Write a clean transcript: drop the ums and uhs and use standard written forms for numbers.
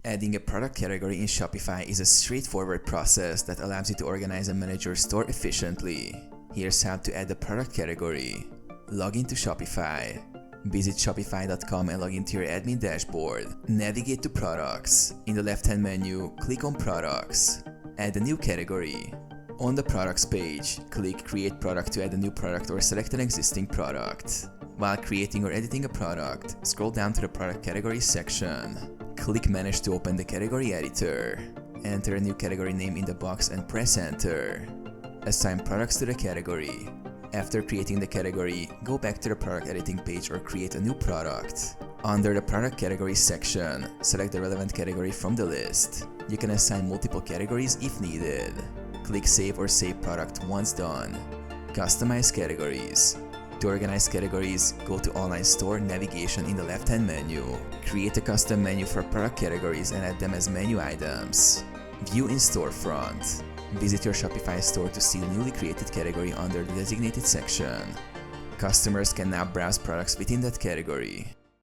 Adding a product category in Shopify is a straightforward process that allows you to organize and manage your store efficiently. Here's how to add a product category. Log into Shopify. Visit shopify.com and log into your admin dashboard. Navigate to Products. In the left-hand menu, click on Products. Add a new category. On the Products page, click Create Product to add a new product or select an existing product. While creating or editing a product, scroll down to the Product Categories section. Click Manage to open the category editor. Enter a new category name in the box and press Enter. Assign products to the category. After creating the category, go back to the product editing page or create a new product. Under the Product Categories section, select the relevant category from the list. You can assign multiple categories if needed. Click Save or Save Product once done. Customize categories. To organize categories, go to Online Store Navigation in the left-hand menu. Create a custom menu for product categories and add them as menu items. View in Storefront. Visit your Shopify store to see the newly created category under the designated section. Customers can now browse products within that category.